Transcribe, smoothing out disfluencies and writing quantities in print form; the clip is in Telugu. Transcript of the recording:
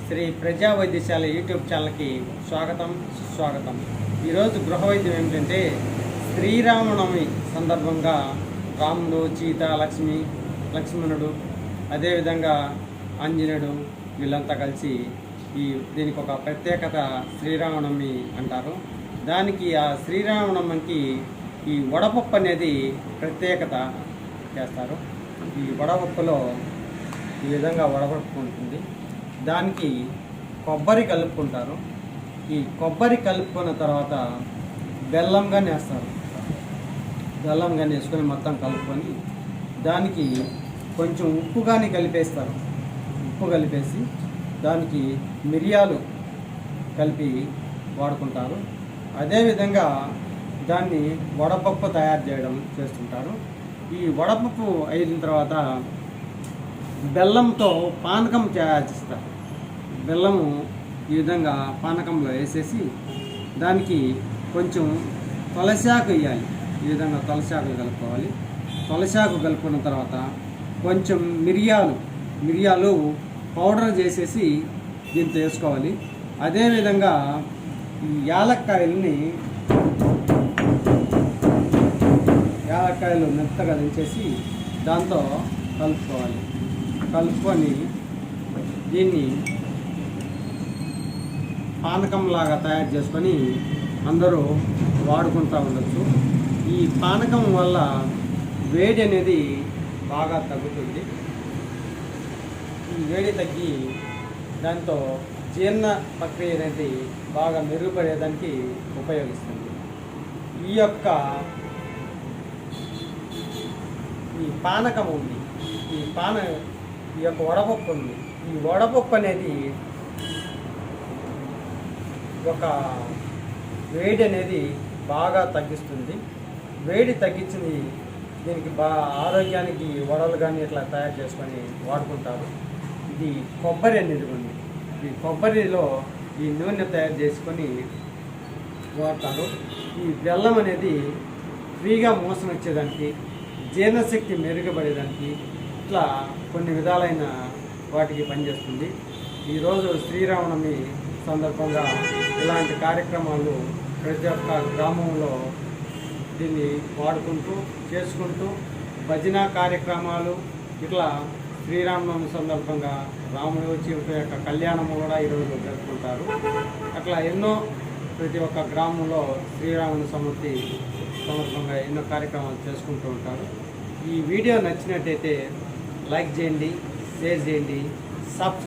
శ్రీ ప్రజా వైద్యశాల యూట్యూబ్ ఛానల్కి స్వాగతం సుస్వాగతం. ఈరోజు గృహ వైద్యం ఏమిటంటే శ్రీరామనవమి సందర్భంగా రాముడు, సీత, లక్ష్మణుడు, అదేవిధంగా ఆంజనేయుడు వీళ్ళంతా కలిసి దీనికి ఒక ప్రత్యేకత శ్రీరామనవమి అంటారు. దానికి ఆ శ్రీరామనవమికి ఈ వడపప్పు అనేది ప్రత్యేకత చేస్తారు. ఈ వడపప్పులో ఈ విధంగా వడపప్పు ఉంటుంది. దానికి కొబ్బరి కలుపుకుంటారు. ఈ కొబ్బరి కలుపుకున్న తర్వాత బెల్లం కానీ వేస్తారు. బెల్లం కానీ వేసుకొని మొత్తం కలుపుకొని దానికి కొంచెం ఉప్పు కానీ కలిపేస్తారు. ఉప్పు కలిపేసి దానికి మిరియాలు కలిపి వాడుకుంటారు. అదేవిధంగా దాన్ని వడపప్పు తయారు చేయడం చేస్తుంటారు. ఈ వడపప్పు అయిన తర్వాత బెల్లంతో పానకం చేస్తారు. బెల్లము ఈ విధంగా పానకంలో వేసేసి దానికి కొంచెం తులసాకు వేయాలి. ఈ విధంగా తులసాకులు కలుపుకోవాలి. తులసాకు కలుపుకున్న తర్వాత కొంచెం మిరియాలు పౌడర్ చేసేసి దీంతో వేసుకోవాలి. అదేవిధంగా ఈ యాలక్కాయలు మెత్తగా దించేసి దాంతో కలుపుకొని దీన్ని పానకంలాగా తయారు చేసుకొని అందరూ వాడుకుంటూ ఉండొచ్చు. ఈ పానకం వల్ల వేడి అనేది బాగా తగ్గుతుంది. ఈ వేడి తగ్గి దాంతో జీర్ణ ప్రక్రియ అనేది బాగా మెరుగుపడేదానికి ఉపయోగిస్తుంది. ఈ పానకం ఉంది, ఈ యొక్క వడపప్పు ఉంది. ఈ వడపప్పు అనేది ఒక వేడి అనేది బాగా తగ్గిస్తుంది. వేడి తగ్గించింది దీనికి ఆరోగ్యానికి వడలు కానీ ఇట్లా తయారు చేసుకొని వాడుకుంటారు. ఇది కొబ్బరి అనేది ఉంది. ఈ కొబ్బరిలో ఈ నూనె తయారు చేసుకొని వాడతారు. ఈ బెల్లం అనేది ఫ్రీగా మోసం వచ్చేదానికి, జీర్ణశక్తి మెరుగుపడేదానికి ఇట్లా కొన్ని విధాలైన వాటికి పనిచేస్తుంది. ఈరోజు శ్రీరామనవమి సందర్భంగా ఇలాంటి కార్యక్రమాలు ప్రతి ఒక్క గ్రామంలో దీన్ని చేసుకుంటూ భజన కార్యక్రమాలు ఇట్లా శ్రీరామనవమి సందర్భంగా రాముడు వచ్చి యొక్క కళ్యాణము కూడా ఈరోజు జరుపుకుంటారు. అట్లా ఎన్నో ప్రతి ఒక్క గ్రామంలో శ్రీరాముని సందర్భంగా ఎన్నో కార్యక్రమాలు చేసుకుంటూ ఉంటారు. ఈ వీడియో నచ్చినట్టయితే లైక్ చేయండి, షేర్ చేయండి,